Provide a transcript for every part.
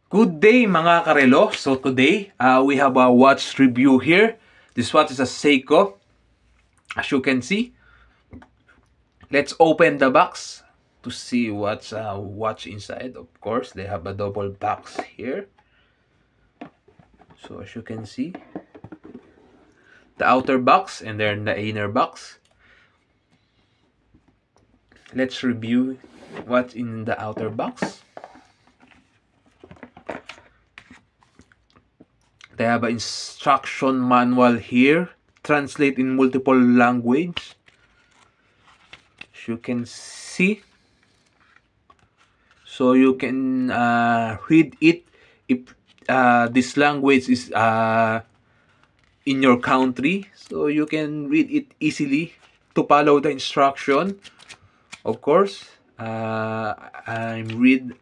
Good day mga karelo. So today we have a watch review here. This watch is a Seiko. As you can see, let's open the box to see what's watch inside. Of course, they have a double box here. So as you can see, the outer box and then the inner box. Let's review what's in the outer box. They have an instruction manual here, translate in multiple language. As you can see, so you can read it if this language is in your country, so you can read it easily to follow the instruction. Of course, I read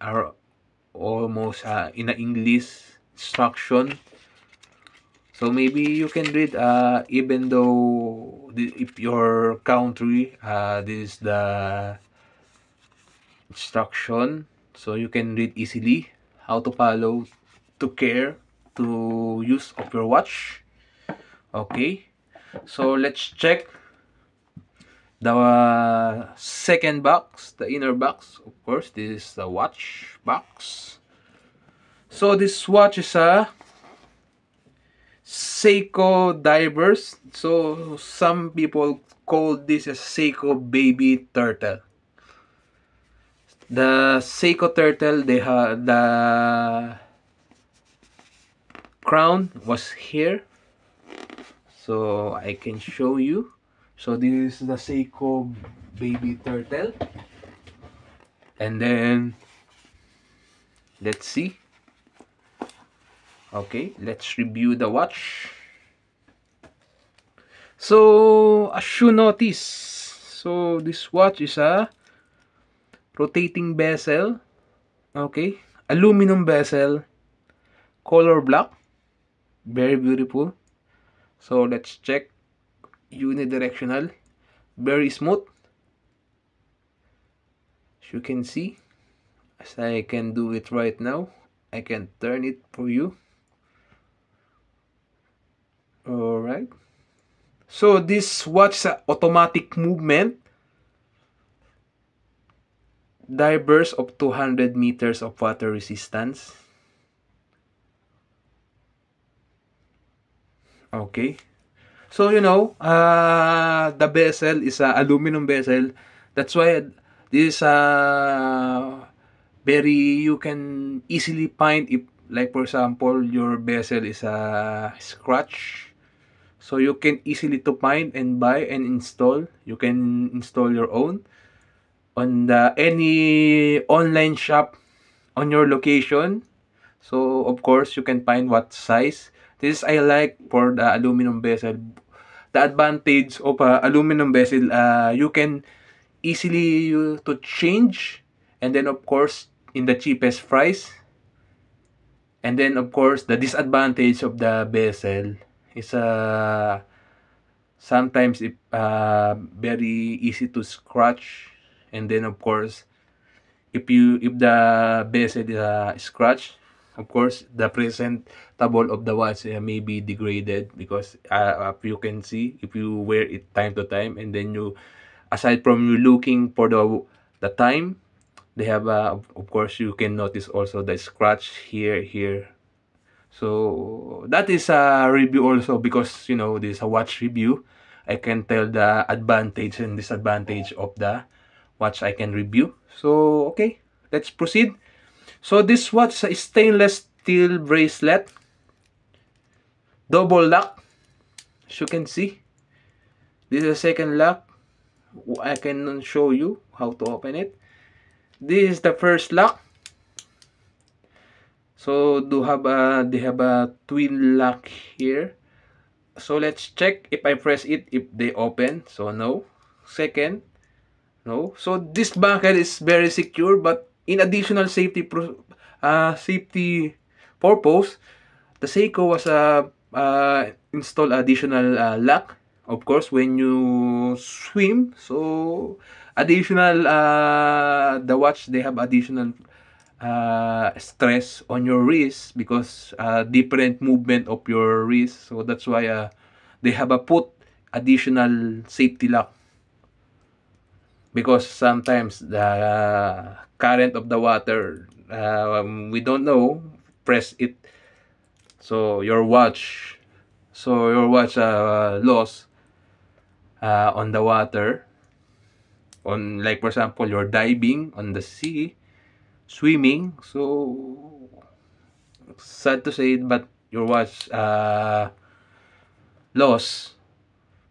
almost in an English instruction. So maybe you can read even though if your country this is the instruction, so you can read easily how to follow, to care, to use of your watch. Okay, so let's check the second box, the inner box. Of course, this is the watch box. So this watch is a Seiko Divers. So some people call this a Seiko Baby Turtle. The Seiko Turtle, they have the crown was here, so I can show you. So this is the Seiko Baby Turtle, and then let's see. Okay, let's review the watch. So as you notice, so this watch is a rotating bezel. Okay, aluminum bezel, color black, very beautiful. So let's check. Unidirectional, very smooth. As you can see, as I can do it right now, I can turn it for you. Alright, so this watch is automatic movement, divers of 200 meters of water resistance. Okay, so you know, the bezel is a aluminum bezel. That's why this very, you can easily find if, like for example, your bezel is a scratch. So you can easily to find and buy and install. You can install your own on the any online shop on your location. So of course you can find what size. This I like for the aluminum bezel. The advantage of aluminum bezel, you can easily to change, and then of course in the cheapest price. And then of course the disadvantage of the bezel is sometimes it very easy to scratch, and then of course if the bezel is scratch, of course the presentable of the watch may be degraded, because if you can see, if you wear it time to time, and then you, aside from you looking for the time, they have of course you can notice also the scratch here. So that is a review also, because you know this is a watch review. I can tell the advantage and disadvantage of the watch I can review. So okay, let's proceed. So this watch is a stainless steel bracelet, double lock. As you can see, this is a second lock. I can show you how to open it. This is the first lock. So they have a twin lock here. So let's check if I press it, if they open. So no. Second, no. So this buckle is very secure, but in additional safety purpose, the Seiko was install additional lock. Of course, when you swim, so additional the watch, they have additional stress on your wrist because different movement of your wrist. So that's why they have a put additional safety lock, because sometimes the current of the water, we don't know, press it, so your watch lost on the water, on, like for example, you're diving on the sea, swimming. So sad to say, but your watch lost.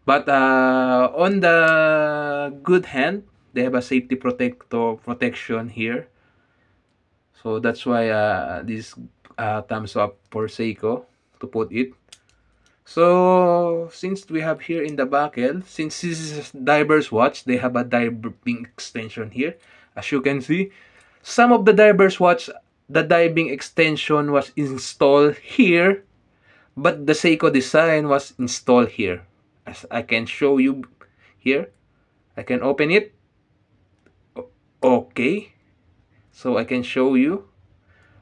But on the good hand, they have a safety protection here. So that's why this thumbs up for Seiko to put it. So since we have here in the buckle, since this is a diver's watch, they have a diving extension here. As you can see, some of the diver's watch, the diving extension was installed here, but the Seiko design was installed here. As I can show you here, I can open it. Okay, so I can show you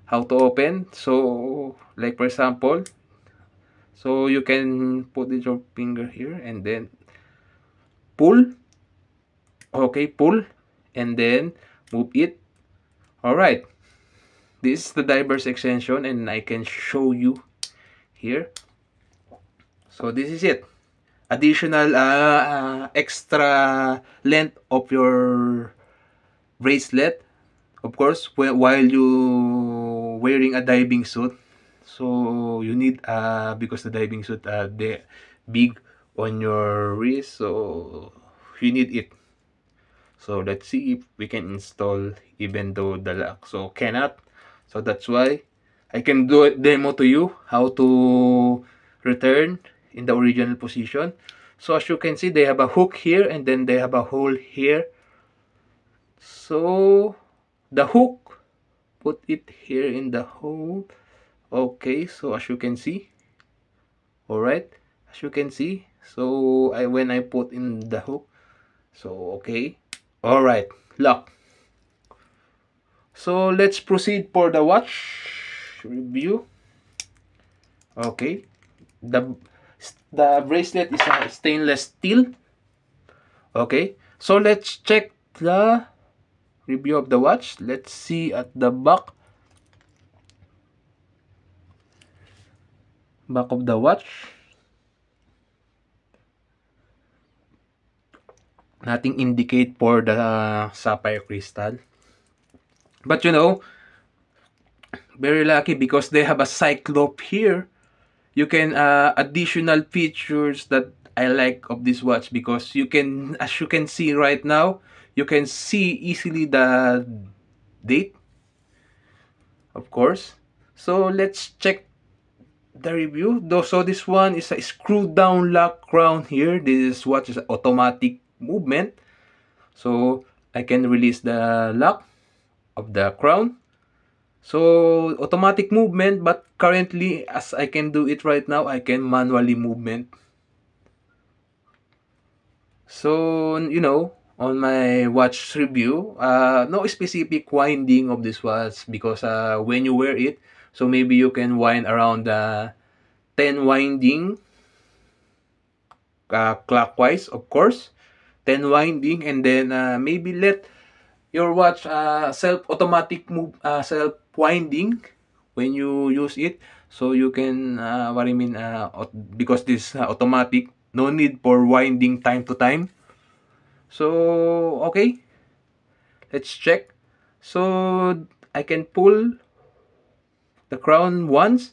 how to open. So like for example, so you can put your finger here and then pull. Okay, pull and then move it. All right, this is the diver's extension and I can show you here. So this is it. Additional extra length of your bracelet, of course, while you wearing a diving suit. So you need because the diving suit they big on your wrist, so you need it. So let's see if we can install even though the lock so cannot. So that's why I can do a demo to you how to return in the original position. So as you can see, they have a hook here and then they have a hole here. So the hook, put it here in the hole. Okay, so as you can see, all right, as you can see, so when I put in the hook, so okay, all right, lock. So let's proceed for the watch review. Okay, the bracelet is a stainless steel. Okay, so let's check the review of the watch. Let's see at the back of the watch. Nothing indicate for the sapphire crystal, but you know, very lucky because they have a cyclope here. You can additional features that I like of this watch, because you can, as you can see right now, you can see easily the date, of course. So let's check the review. So this one is a screw down lock crown here. This watch is automatic movement, so I can release the lock of the crown. So automatic movement, but currently as I can do it right now, I can manually movement. So you know, on my watch review, no specific winding of this watch, because when you wear it, so maybe you can wind around 10 winding clockwise, of course, 10 winding, and then maybe let your watch self-automatic move, self-winding when you use it. So you can, what I mean, because this automatic, no need for winding time to time. So, okay, let's check. So, I can pull the crown once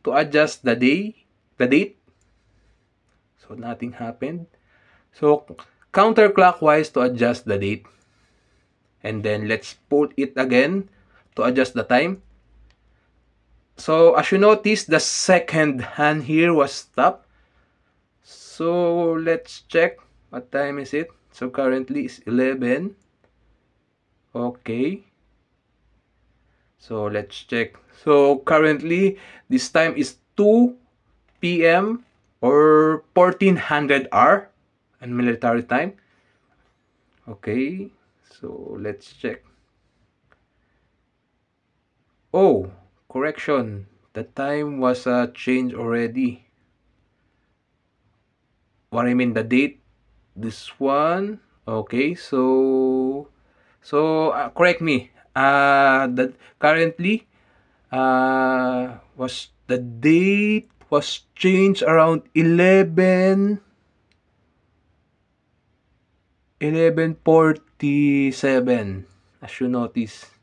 to adjust the date. So, nothing happened. So, counterclockwise to adjust the date. And then let's pull it again to adjust the time. So as you notice, the second hand here was stopped. So let's check what time is it. So currently it's 11. Okay, so let's check. So currently this time is 2 p.m. or 1400 hour and military time. Okay, so let's check. Oh, correction. The time was changed already. What I mean, the date. This one. Okay, correct me. That currently was the date was changed around 11:47, as you notice.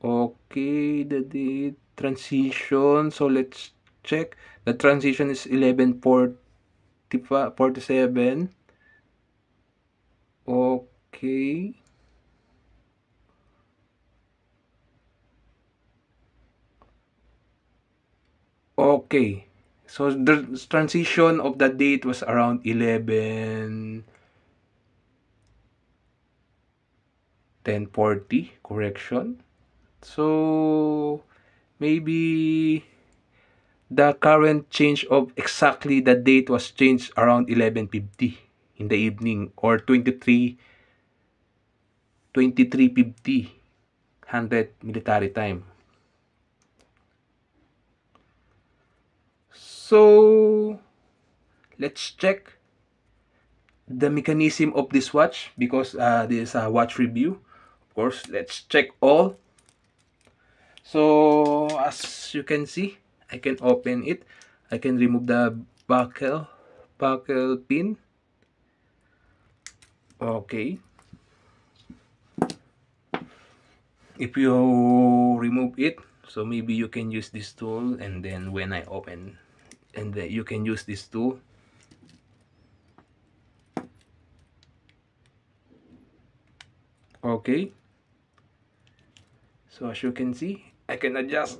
Okay, the date transition. So let's check. The transition is 11:47. Okay. Okay. So the transition of the date was around 10:40. Correction. So maybe the current change of exactly the date was changed around 11:50 in the evening, or 23:50 100 military time. So let's check the mechanism of this watch, because this is a watch review. Of course, let's check all. So as you can see, I can open it. I can remove the buckle pin. Okay. If you remove it, so maybe you can use this tool, and then when I open, and then you can use this tool. Okay. So as you can see, I can adjust.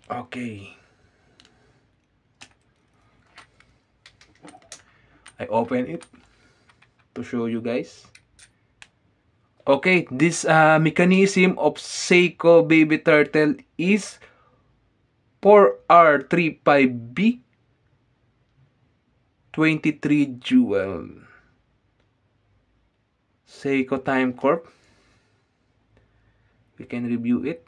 Okay. I open it to show you guys. Okay, this mechanism of Seiko Baby Turtle is 4R35B 23 Jewel. Seiko Time Corp. We can review it.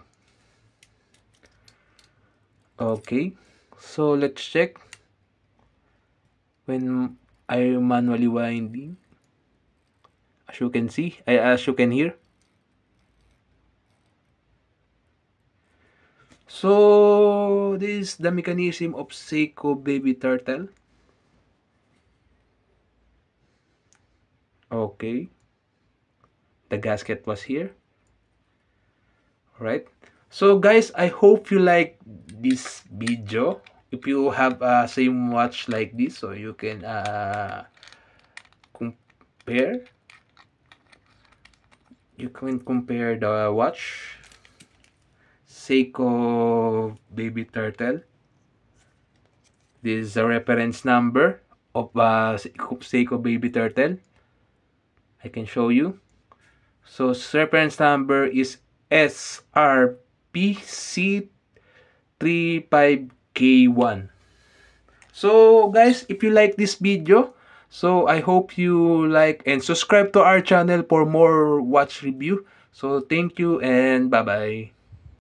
Okay, so let's check. When I manually winding, as you can see, as you can hear. So this is the mechanism of Seiko Baby Turtle. Okay, the gasket was here. Alright, so guys, I hope you like this video. If you have same watch like this, so you can compare. You can compare the watch Seiko Baby Turtle. This is a reference number of Seiko Baby Turtle. I can show you. So reference number is SRPC35K1. So guys, if you like this video, so I hope you like and subscribe to our channel for more watch review. So thank you and bye bye.